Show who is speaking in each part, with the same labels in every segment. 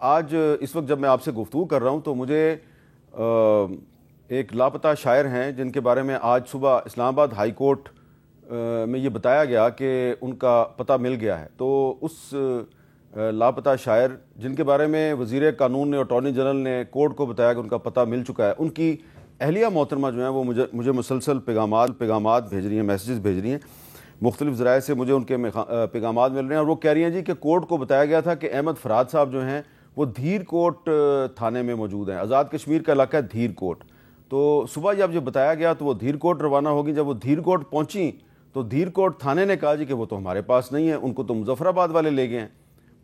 Speaker 1: آج اس وقت جب میں آپ سے گفتگو کر رہا ہوں تو مجھے ایک لاپتہ شاعر ہیں جن کے بارے میں آج صبح اسلام آباد ہائی کورٹ میں یہ بتایا گیا کہ ان کا پتہ مل گیا ہے. تو اس لاپتہ شاعر جن کے بارے میں وزیر قانون نے اٹارنی جنرل نے کورٹ کو بتایا کہ ان کا پتہ مل چکا ہے, ان کی اہلیہ محترمہ جو ہیں وہ مجھے مسلسل پیغامات بھیج رہی ہیں, میسیجز بھیج رہی ہیں, مختلف ذرائع سے مجھے ان کے پیغامات مل رہے ہیں اور وہ کہہ رہی ہیں جی کہ کورٹ کو بتایا گیا تھا کہ احمد فراد صاحب جو ہیں وہ دھیر کوٹ تھانے میں موجود ہیں. آزاد کشمیر کا علاقہ ہے دھیر کوٹ. تو صبح جب یہ بتایا گیا تو وہ دھیر کوٹ روانہ ہوگی. جب وہ دھیر کوٹ پہنچی تو دھیر کوٹ تھانے نے کہا جی کہ وہ تو ہمارے پاس نہیں ہے, ان کو تو مظفر آباد والے لے گئے ہیں.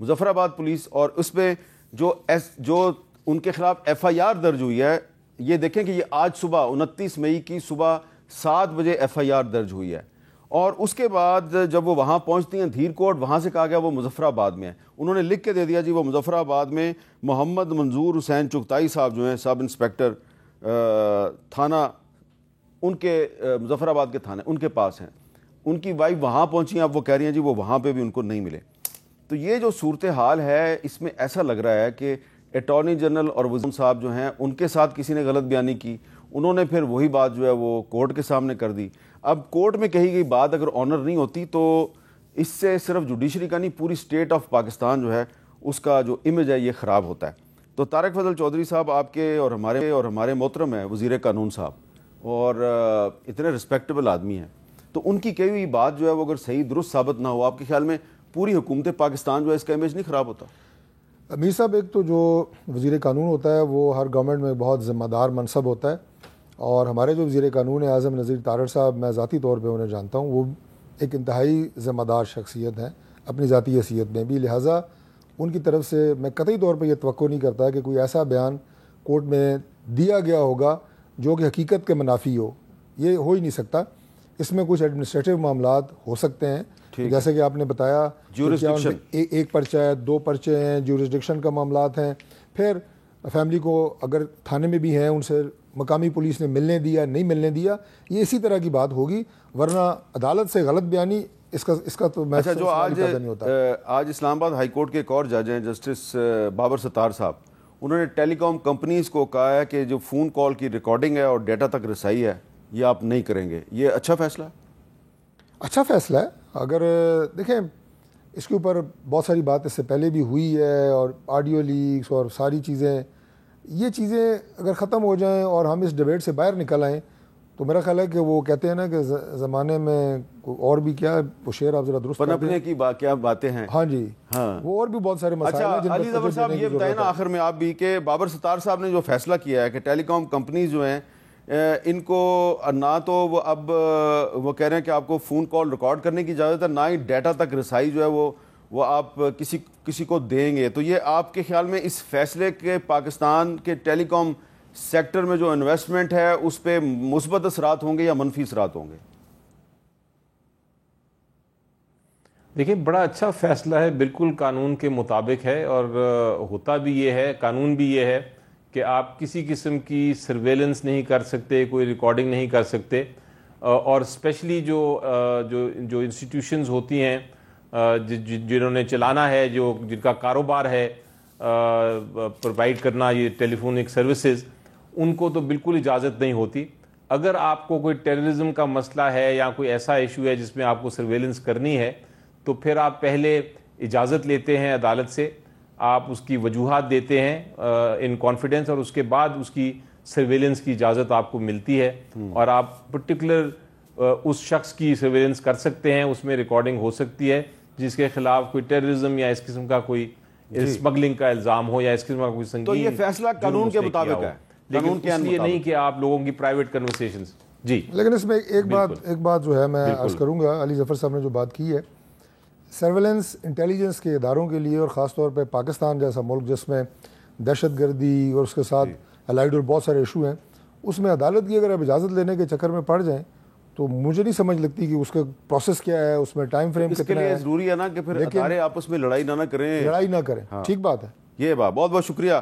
Speaker 1: مظفر آباد پولیس, اور اس پہ جو ان کے خلاف ایف آئی آر درج ہوئی ہے, یہ دیکھیں کہ یہ آج صبح 29 مئی کی صبح 7 بجے ایف آئی آر درج ہوئی ہے. اور اس کے بعد جب وہ وہاں پہنچتی ہیں دھیر کوٹ, وہاں سے کہا گیا وہ مظفر آباد میں ہے. انہوں نے لکھ کے دے دیا جی وہ مظفر آباد میں محمد منظور حسین چغتائی صاحب جو ہیں سب انسپیکٹر تھانہ, ان کے مظفر آباد کے تھانے ان کے پاس ہیں. ان کی وائف وہاں پہنچی ہیں, اب وہ کہہ رہی ہیں جی وہ وہاں پہ بھی ان کو نہیں ملے. تو یہ جو صورتحال ہے اس میں ایسا لگ رہا ہے کہ اٹارنی جنرل اور وزیر صاحب جو ہیں ان کے ساتھ کسی نے غلط بیانی کی, انہوں نے پھر وہی بات جو ہے وہ کورٹ کے سامنے کر دی. اب کورٹ میں کہی گئی بات اگر آنر نہیں ہوتی تو اس سے صرف جوڈیشری کا نہیں پوری اسٹیٹ آف پاکستان جو ہے اس کا جو امیج ہے یہ خراب ہوتا ہے. تو طارق فضل چودھری صاحب آپ کے اور ہمارے محترم ہیں وزیر قانون صاحب, اور اتنے رسپیکٹیبل آدمی ہیں, تو ان کی کہی ہوئی بات جو ہے وہ اگر صحیح درست ثابت نہ ہو, آپ کے خیال میں پوری حکومت پاکستان جو ہے اس کا امیج نہیں خراب ہوتا؟
Speaker 2: امیر صاحب, ایک تو جو وزیر قانون ہوتا ہے وہ ہر گورنمنٹ میں بہت ذمہ دار منصب ہوتا ہے, اور ہمارے جو وزیر قانون اعظم نذیر طارڑ صاحب, میں ذاتی طور پہ انہیں جانتا ہوں, وہ ایک انتہائی ذمہ دار شخصیت ہیں اپنی ذاتی حیثیت میں بھی. لہٰذا ان کی طرف سے میں قطعی طور پہ یہ توقع نہیں کرتا کہ کوئی ایسا بیان کورٹ میں دیا گیا ہوگا جو کہ حقیقت کے منافی ہو. یہ ہو ہی نہیں سکتا. اس میں کچھ ایڈمنسٹریٹو معاملات ہو سکتے ہیں, جیسے کہ آپ نے بتایا ایک پرچہ ہے, 2 پرچے ہیں, جورسڈکشن کا معاملات ہیں. پھر فیملی کو اگر تھانے میں بھی ہیں ان سے مقامی پولیس نے ملنے دیا نہیں ملنے دیا, یہ اسی طرح کی بات ہوگی, ورنہ عدالت سے غلط بیانی اس کا تو
Speaker 1: اچھا, جو آج اسلام آباد ہائی کورٹ کے ایک اور جج ہیں جسٹس بابر ستار صاحب, انہوں نے ٹیلی کام کمپنیز کو کہا ہے کہ جو فون کال کی ریکارڈنگ ہے اور ڈیٹا تک رسائی ہے یہ آپ نہیں کریں گے. یہ اچھا فیصلہ ہے؟
Speaker 2: اچھا فیصلہ ہے. اگر دیکھیں اس کے اوپر بہت ساری بات اس سے پہلے بھی ہوئی ہے, اور آڈیو لیکس اور ساری چیزیں, یہ چیزیں اگر ختم ہو جائیں اور ہم اس ڈیبیٹ سے باہر نکل آئیں تو میرا خیال ہے کہ وہ کہتے ہیں نا کہ زمانے میں اور بھی کیا, وہ شعر آپ ذرا درست
Speaker 1: پنپنے کی کیا باتیں ہیں.
Speaker 2: ہاں جی, ہاں, وہ اور بھی بہت سارے مسائل ہیں.
Speaker 1: اچھا علی ظفر صاحب یہ بتائیں نا آخر میں آپ بھی کہ بابر ستار صاحب نے جو فیصلہ کیا ہے کہ ٹیلی کام کمپنیز جو ہیں ان کو نہ تو وہ اب وہ کہہ رہے ہیں کہ آپ کو فون کال ریکارڈ کرنے کی اجازت ہے, نہ ہی ڈیٹا تک رسائی جو ہے وہ آپ کسی کو دیں گے. تو یہ آپ کے خیال میں اس فیصلے کے پاکستان کے ٹیلی کام سیکٹر میں جو انویسٹمنٹ ہے اس پہ مثبت اثرات ہوں گے یا منفی اثرات ہوں گے؟
Speaker 3: دیکھیں بڑا اچھا فیصلہ ہے, بالکل قانون کے مطابق ہے, اور ہوتا بھی یہ ہے, قانون بھی یہ ہے کہ آپ کسی قسم کی سرویلنس نہیں کر سکتے, کوئی ریکارڈنگ نہیں کر سکتے. اور اسپیشلی جو انسٹیٹیوشنز ہوتی ہیں جنہوں نے چلانا ہے, جن کا کاروبار ہے پرووائڈ کرنا یہ ٹیلی فونک سروسز, ان کو تو بالکل اجازت نہیں ہوتی. اگر آپ کو کوئی ٹیررزم کا مسئلہ ہے یا کوئی ایسا ایشو ہے جس میں آپ کو سرویلنس کرنی ہے تو پھر آپ پہلے اجازت لیتے ہیں عدالت سے, آپ اس کی وجوہات دیتے ہیں ان کانفیڈنس, اور اس کے بعد اس کی سرویلنس کی اجازت آپ کو ملتی ہے, اور آپ پرٹیکولر اس شخص کی سرویلنس کر سکتے ہیں. اس میں ریکارڈنگ ہو سکتی ہے جس کے خلاف کوئی ٹیررزم یا اس قسم کا کوئی اسمگلنگ کا الزام ہو یا اس قسم کا کوئی سنگین.
Speaker 1: تو یہ فیصلہ قانون کے مطابق ہے,
Speaker 3: لیکن اس لیے نہیں کہ آپ لوگوں کی پرائیویٹ کنورسیشنز. جی,
Speaker 2: لیکن اس میں ایک بات جو ہے میں عرض کروں گا, علی ظفر صاحب نے جو بات کی ہے, سرویلنس انٹیلیجنس کے اداروں کے لیے, اور خاص طور پہ پاکستان جیسا ملک جس میں دہشت گردی اور اس کے ساتھ الائڈ اور بہت سارے ایشو ہیں, اس میں عدالت کی اگر آپ اجازت لینے کے چکر میں پڑ جائیں تو مجھے نہیں سمجھ لگتی کہ اس کا پروسیس کیا ہے, اس میں ٹائم فریم کتنا ہے.
Speaker 1: ضروری ہے نا کہ پھر ادارے آپس میں لڑائی نہ کریں.
Speaker 2: ٹھیک بات ہے.
Speaker 1: یہ بات بہت بہت شکریہ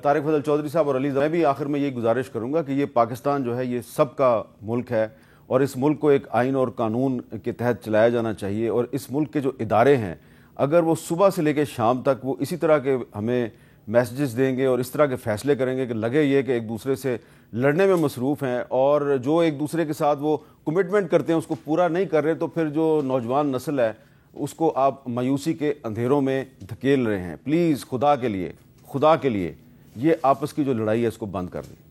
Speaker 1: طارق فضل چودھری صاحب اور علی. میں بھی آخر میں یہ گزارش کروں گا کہ یہ پاکستان جو ہے یہ سب کا ملک ہے, اور اس ملک کو ایک آئین اور قانون کے تحت چلایا جانا چاہیے. اور اس ملک کے جو ادارے ہیں اگر وہ صبح سے لے کے شام تک وہ اسی طرح کے ہمیں میسیجز دیں گے اور اس طرح کے فیصلے کریں گے کہ لگے یہ کہ ایک دوسرے سے لڑنے میں مصروف ہیں، اور جو ایک دوسرے کے ساتھ وہ کمٹمنٹ کرتے ہیں اس کو پورا نہیں کر رہے، تو پھر جو نوجوان نسل ہے اس کو آپ مایوسی کے اندھیروں میں دھکیل رہے ہیں۔ پلیز خدا کے لیے یہ آپس کی جو لڑائی ہے اس کو بند کر دیں۔